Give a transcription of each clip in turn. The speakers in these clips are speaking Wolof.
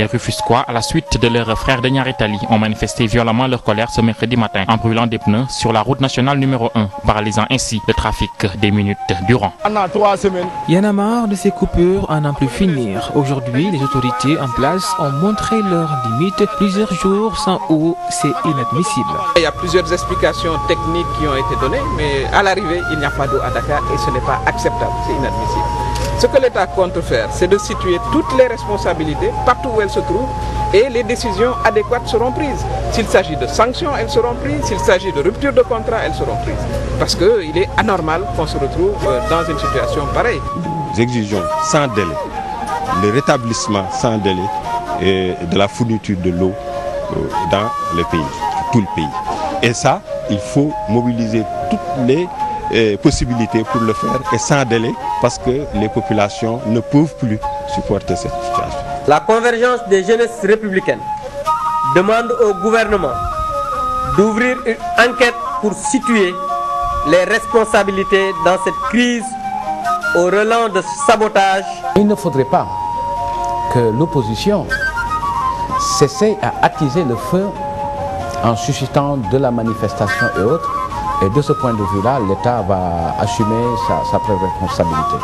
Les Rufisquois, à la suite de leurs frères de Niary Tally, ont manifesté violemment leur colère ce mercredi matin en brûlant des pneus sur la route nationale numéro 1, paralysant ainsi le trafic des minutes durant. Pendant 3 semaines. Il y en a marre de ces coupures à n'en plus finir. Aujourd'hui, les autorités en place ont montré leurs limites. Plusieurs jours sans eau, c'est inadmissible. Il y a plusieurs explications techniques qui ont été données, mais à l'arrivée, il n'y a pas d'eau à Dakar et ce n'est pas acceptable, c'est inadmissible. Ce que l'État compte faire, c'est de situer toutes les responsabilités partout où elles se trouvent et les décisions adéquates seront prises. S'il s'agit de sanctions, elles seront prises. S'il s'agit de rupture de contrat, elles seront prises. Parce qu'il est anormal qu'on se retrouve dans une situation pareille. Nous exigeons sans délai le rétablissement sans délai de la fourniture de l'eau dans le pays, tout le pays. Et ça, il faut mobiliser toutes les possibilités pour le faire et sans délai parce que les populations ne peuvent plus supporter cette situation. La convergence des jeunesses républicaines demande au gouvernement d'ouvrir une enquête pour situer les responsabilités dans cette crise au relent de sabotage. Il ne faudrait pas que l'opposition s'essaie à attiser le feu en suscitant de la manifestation et autres. Et de ce point de vue-là, l'État va assumer sa propre responsabilité.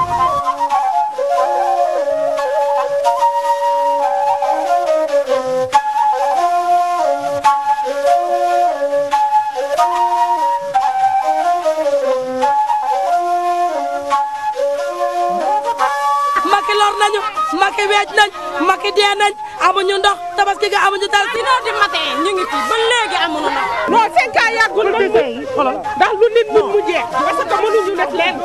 Macky lor nañu, Macky weej nañ, Macky dee nañ, amuñu ndox, tabaski ga amuñu dal. 6 heures du matin ñu ngi fi ba léegi amuñu ndox. Non 5 ans yàggul ndax lu nit mu jeex parce que mënuñu def leen.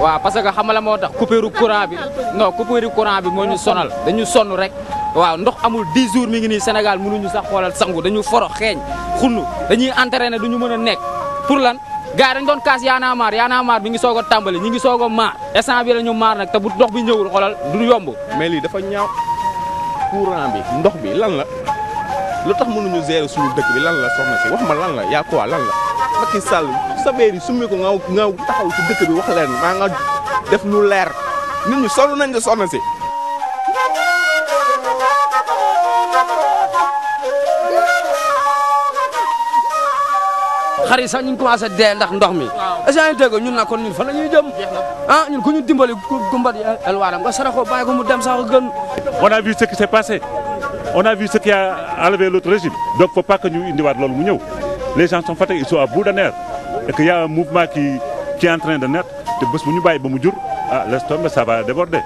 waaw parce que xam nga la moo tax coupure courant bi non coupure courant bi moo ñu sonal dañu sonn rek waaw ndox amul 10 jours mi ngi nii Sénégal mënuñu sax xoolal sangu dañu foro xeeñ xunnu dañuy entraîné duñu mën a nekk pour lan gars dañ doon kaas yaana maar bi ngi soog a tàmbali ñi ngi soog a maar instant bi la ñu maar nag te bu ndox bi ñëwul xoolal du yomb. mais lii dafa ñaaw courant bi ndox bi lan la lu tax mënuñu gérer suñu dëkk bi lan la soxna si wax ma lan la yaa quoi lan la Macky Sall sa beer yi summi ko nga taxaw ci dëkk bi wax leen maa nga def lu leer nit ñi sonn nañ la soxna si. xar yi sax ñu ngi commencé dee ndax ndox mi est-ce que dégg ñun nag kon ñun fan la ñuy jëm ah ñun ku ñu dimbali ku mbat elwaanam nga sara ko bàyyi ko mu dem sax gën. On a vu ce qui s'est passé on a vu ce qui a enlevé l'autre régime donc faut pas que ñu indiwaat loolu mu ñëw les gens sont fatigués ils sont à bout de nerfs et qu'il y a un mouvement qui est en train de naître te bés bu ñu bàyyi ba mu jur ah laisse tomber ça va déborder.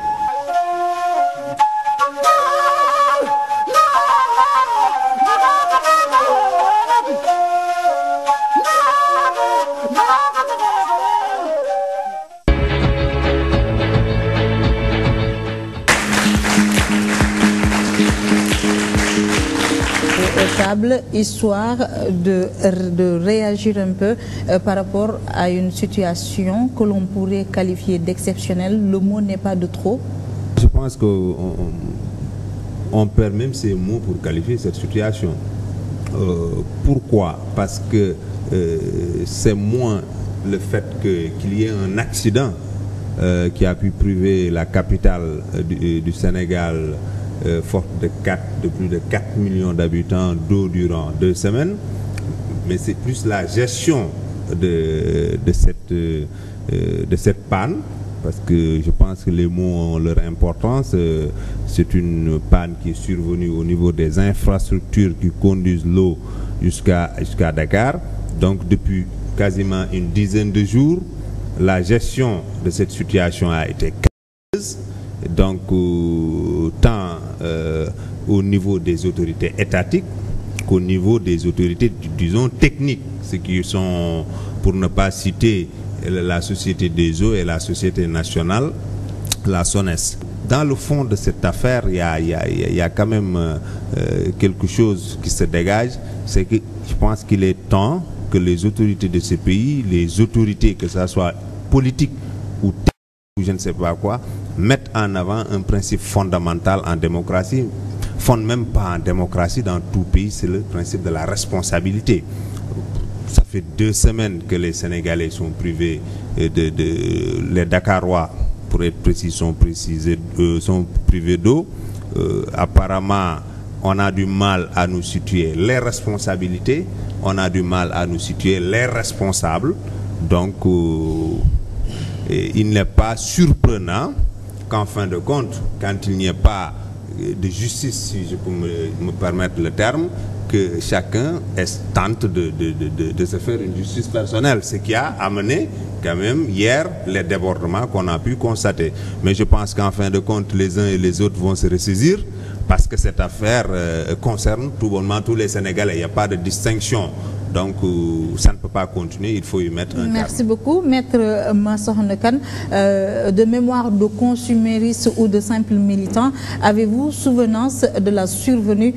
Histoire de réagir un peu par rapport à une situation que l'on pourrait qualifier d'exceptionnelle. Le mot n'est pas de trop. Je pense qu'on perd même ces mots pour qualifier cette situation. Pourquoi? Parce que c'est moins le fait qu'il y ait un accident qui a pu priver la capitale du Sénégal forte de plus de 4 millions d'habitants d'eau durant 2 semaines, mais c'est plus la gestion de cette panne, parce que je pense que les mots ont leur importance. C'est une panne qui est survenue au niveau des infrastructures qui conduisent l'eau jusqu'à Dakar. Donc depuis quasiment une dizaine de jours, la gestion de cette situation a été calamiteuse. Donc tant au niveau des autorités étatiques qu'au niveau des autorités, disons, techniques, ce qui sont, pour ne pas citer la Société des eaux et la Société nationale, la SONES. Dans le fond de cette affaire, il y a quand même quelque chose qui se dégage, c'est que je pense qu'il est temps que les autorités de ce pays, les autorités, que ce soit politiques ou techniques, ou je ne sais pas quoi, mettent en avant un principe fondamental en démocratie, fonde même pas en démocratie dans tout pays, c'est le principe de la responsabilité. ça fait 2 semaines que les Sénégalais sont privés les Dakarois, pour être précis, sont privés d'eau. Apparemment, on a du mal à nous situer les responsabilités, on a du mal à nous situer les responsables. Donc, il n'est pas surprenant qu'en fin de compte, quand il n'y ait pas de justice, si je peux me permettre le terme, que chacun tente de se faire une justice personnelle, ce qui a amené quand même hier les débordements qu'on a pu constater. Mais je pense qu'en fin de compte, les uns et les autres vont se ressaisir parce que cette affaire concerne tout bonnement tous les Sénégalais. Il n'y a pas de distinction. Donc, ça ne peut pas continuer, il faut y mettre un terme. Merci beaucoup. Maître Massokhna Kane, de mémoire de consuméristes ou de simples militants, avez-vous souvenance de la survenue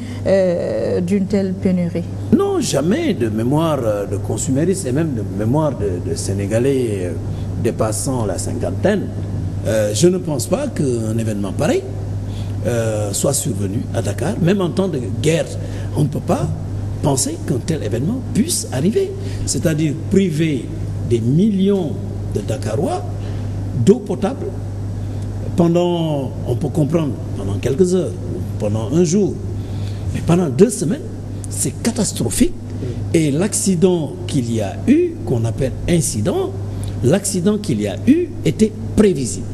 d'une telle pénurie? Non, jamais de mémoire de consuméristes et même de mémoire de Sénégalais dépassant la cinquantaine. Je ne pense pas qu'un événement pareil soit survenu à Dakar. Même en temps de guerre, on ne peut pas penser qu'un tel événement puisse arriver. C'est-à-dire priver des millions de Dakarois d'eau potable pendant, on peut comprendre, pendant quelques heures, pendant un jour. Mais pendant 2 semaines, c'est catastrophique. Et l'accident qu'il y a eu, qu'on appelle incident, l'accident qu'il y a eu était prévisible.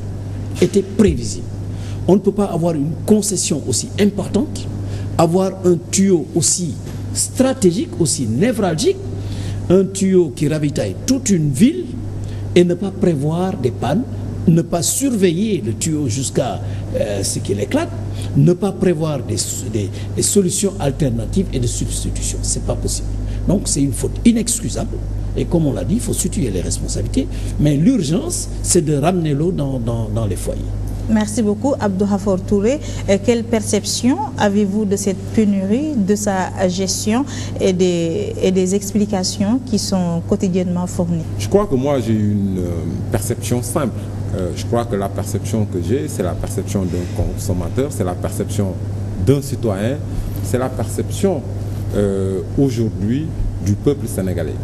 On ne peut pas avoir une concession aussi importante, avoir un tuyau aussi stratégique, aussi névralgique, un tuyau qui ravitaille toute une ville et ne pas prévoir des pannes, ne pas surveiller le tuyau jusqu'à ce qu'il éclate, ne pas prévoir des solutions alternatives et de substitution. C'est pas possible. Donc c'est une faute inexcusable et comme on l'a dit, il faut situer les responsabilités, mais l'urgence c'est de ramener l'eau dans les foyers. Merci beaucoup Abdou Khafor Touré. Quelle perception avez-vous de cette pénurie, de sa gestion et des explications qui sont quotidiennement fournies? Je crois que moi j'ai une perception simple. Je crois que la perception que j'ai, c'est la perception d'un consommateur, c'est la perception d'un citoyen, c'est la perception aujourd'hui du peuple sénégalais.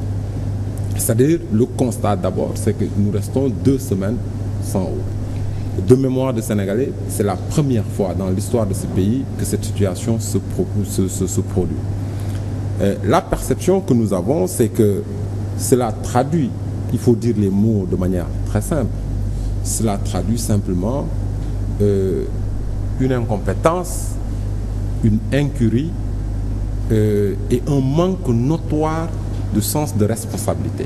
C'est-à-dire le constat d'abord, c'est que nous restons 2 semaines sans eau. De mémoire de Sénégalais, c'est la première fois dans l'histoire de ce pays que cette situation se produit. La perception que nous avons, c'est que cela traduit, il faut dire les mots de manière très simple, cela traduit simplement une incompétence, une incurie et un manque notoire de sens de responsabilité.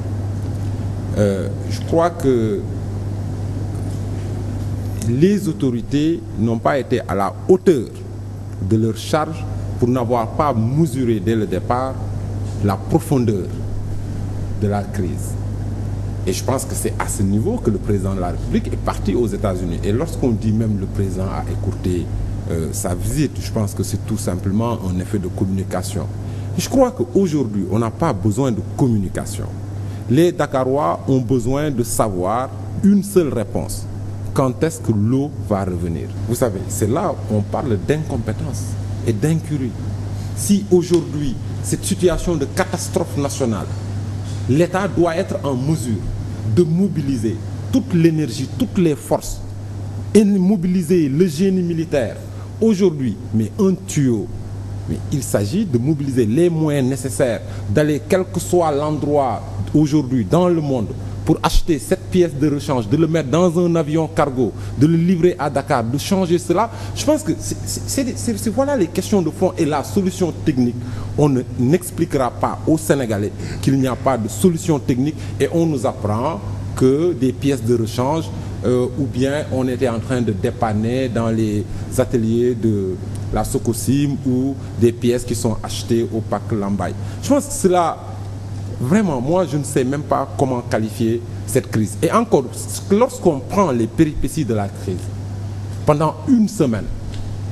Je crois que les autorités n'ont pas été à la hauteur de leur charge pour n'avoir pas mesuré dès le départ la profondeur de la crise. Et je pense que c'est à ce niveau que le président de la République est parti aux États-Unis. Et lorsqu'on dit même le président a écourté sa visite, je pense que c'est tout simplement un effet de communication. Et je crois qu'aujourd'hui, on n'a pas besoin de communication. Les Dakarois ont besoin de savoir une seule réponse. Quand est-ce que l'eau va revenir? Vous savez, c'est là où on parle d'incompétence et d'incurie. Si aujourd'hui, cette situation de catastrophe nationale, l'État doit être en mesure de mobiliser toute l'énergie, toutes les forces, et mobiliser le génie militaire. Aujourd'hui, mais un tuyau, mais il s'agit de mobiliser les moyens nécessaires, d'aller quel que soit l'endroit aujourd'hui dans le monde, pour acheter cette pièce de rechange, de le mettre dans un avion cargo, de le livrer à Dakar, de changer cela. Je pense que c'est voilà les questions de fond et la solution technique. On n'expliquera pas aux Sénégalais qu'il n'y a pas de solution technique et on nous apprend que des pièces de rechange ou bien on était en train de dépanner dans les ateliers de la Socosim ou des pièces qui sont achetées au Parc Lambaye. Je pense que cela... Vraiment, moi, je ne sais même pas comment qualifier cette crise. Et encore, lorsqu'on prend les péripéties de la crise, pendant 1 semaine,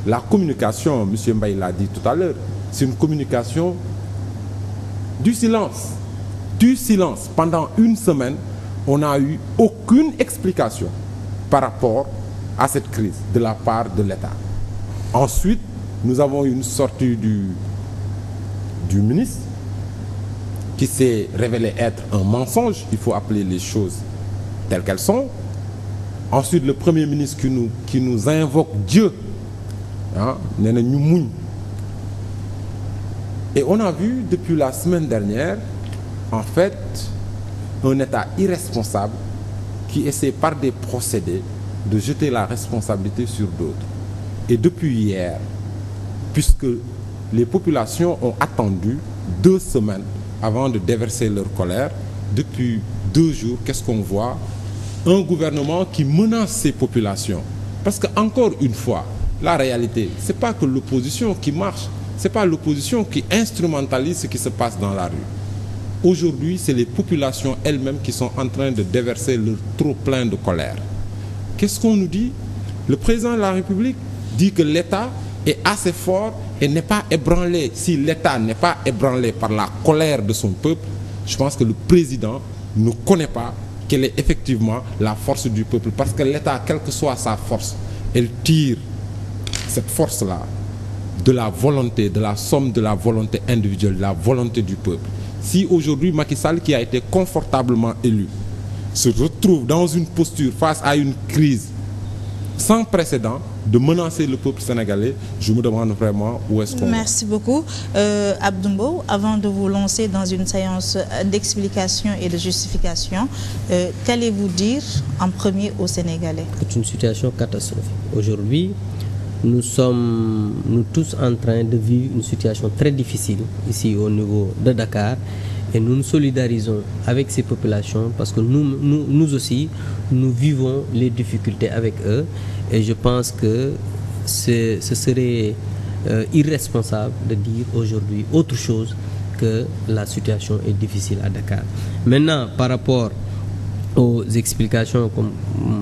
la communication, M. Mbaye l'a dit tout à l'heure, c'est une communication du silence. Du silence. Pendant 1 semaine, on n'a eu aucune explication par rapport à cette crise de la part de l'État. Ensuite, nous avons eu une sortie du ministre qui s'est révélé être un mensonge. Il faut appeler les choses telles qu'elles sont. Ensuite, le Premier ministre qui nous invoque Dieu. Nee na ñu muñ. Et on a vu depuis la semaine dernière, en fait, un État irresponsable qui essaie par des procédés de jeter la responsabilité sur d'autres. Et depuis hier, puisque les populations ont attendu 2 semaines avant de déverser leur colère, depuis 2 jours, qu'est-ce qu'on voit? Un gouvernement qui menace ses populations. Parce que, encore une fois, la réalité, c'est pas que l'opposition qui marche, c'est pas l'opposition qui instrumentalise ce qui se passe dans la rue. Aujourd'hui, c'est les populations elles-mêmes qui sont en train de déverser leur trop-plein de colère. Qu'est-ce qu'on nous dit? Le président de la République dit que l'État est assez fort et n'est pas ébranlé. Si l'État n'est pas ébranlé par la colère de son peuple, je pense que le président ne connaît pas quelle est effectivement la force du peuple. Parce que l'État, quelle que soit sa force, elle tire cette force-là de la volonté, de la somme de la volonté individuelle, de la volonté du peuple. Si aujourd'hui Macky Sall, qui a été confortablement élu, se retrouve dans une posture face à une crise sans précédent de menacer le peuple sénégalais, je me demande vraiment où est-ce qu'on va. Merci beaucoup. Abdou Mbow, avant de vous lancer dans une séance d'explication et de justification, qu'allez-vous dire en premier aux Sénégalais? C'est une situation catastrophique. Aujourd'hui, nous sommes tous en train de vivre une situation très difficile ici au niveau de Dakar et nous nous solidarisons avec ces populations parce que nous aussi, nous vivons les difficultés avec eux et je pense que ce serait irresponsable de dire aujourd'hui autre chose que la situation est difficile à Dakar. Maintenant, par rapport aux explications, comme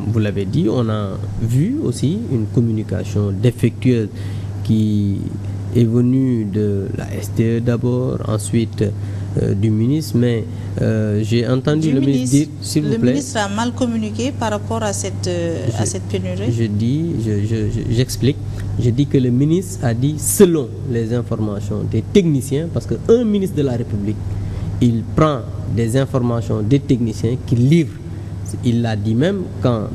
vous l'avez dit, on a vu aussi une communication défectueuse qui est venue de la SDE d'abord, ensuite du ministre, mais j'ai entendu le ministre dire, s'il vous plaît. Le ministre a mal communiqué par rapport à cette pénurie. J'explique. Je dis que le ministre a dit selon les informations des techniciens, parce qu'un ministre de la République, il prend des informations des techniciens qu'il livre. Il l'a dit même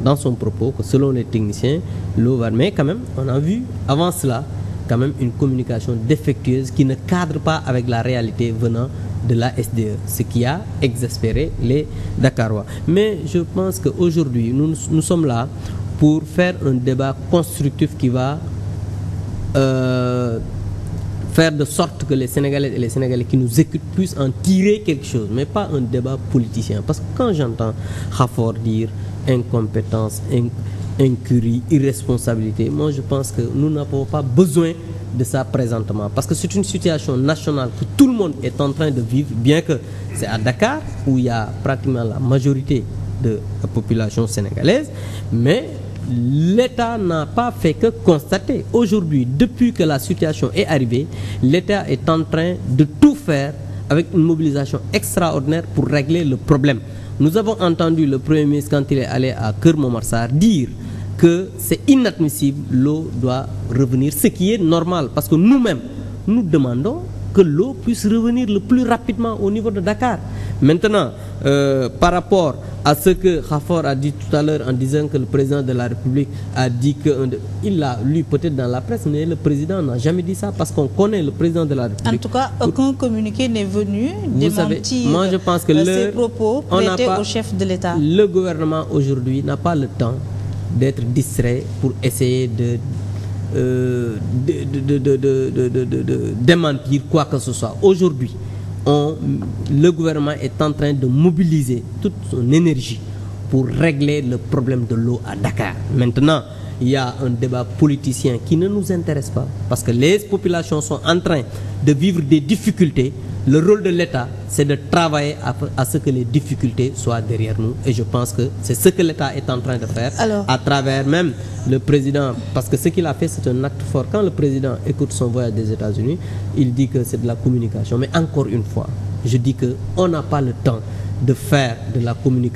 dans son propos que selon les techniciens, l'eau va... Mais quand même, on a vu avant cela quand même une communication défectueuse qui ne cadre pas avec la réalité venant de la SDE, ce qui a exaspéré les Dakarois. Mais je pense qu'aujourd'hui, nous sommes là pour faire un débat constructif qui va faire de sorte que les Sénégalais et les Sénégalais qui nous écoutent puissent en tirer quelque chose, mais pas un débat politicien. Parce que quand j'entends Khafor dire incompétence, incurie, irresponsabilité, moi je pense que nous n'avons pas besoin de ça présentement. Parce que c'est une situation nationale que tout le monde est en train de vivre, bien que c'est à Dakar où il y a pratiquement la majorité de la population sénégalaise, mais l'État n'a pas fait que constater. Aujourd'hui, depuis que la situation est arrivée, l'État est en train de tout faire avec une mobilisation extraordinaire pour régler le problème. Nous avons entendu le Premier ministre, quand il est allé à Keur Momar Sarr, dire que c'est inadmissible, l'eau doit revenir, ce qui est normal, parce que nous-mêmes, nous demandons que l'eau puisse revenir le plus rapidement au niveau de Dakar. Maintenant, par rapport à ce que Khafor a dit tout à l'heure en disant que le président de la République a dit que... Il l'a lu peut-être dans la presse, mais le président n'a jamais dit ça parce qu'on connaît le président de la République. En tout cas, aucun communiqué n'est venu démentir moi, je pense que ces propos prêtés au chef de l'État. Le gouvernement aujourd'hui n'a pas le temps d'être distrait pour essayer de démentir quoi que ce soit. Aujourd'hui, le gouvernement est en train de mobiliser toute son énergie pour régler le problème de l'eau à Dakar. Maintenant, il y a un débat politicien qui ne nous intéresse pas parce que les populations sont en train de vivre des difficultés. Le rôle de l'État, c'est de travailler à ce que les difficultés soient derrière nous. Et je pense que c'est ce que l'État est en train de faire. Alors, à travers même le président, parce que ce qu'il a fait, c'est un acte fort. Quand le président écoute son voyage des États-Unis, il dit que c'est de la communication. Mais encore une fois, je dis qu'on n'a pas le temps de faire de la communication.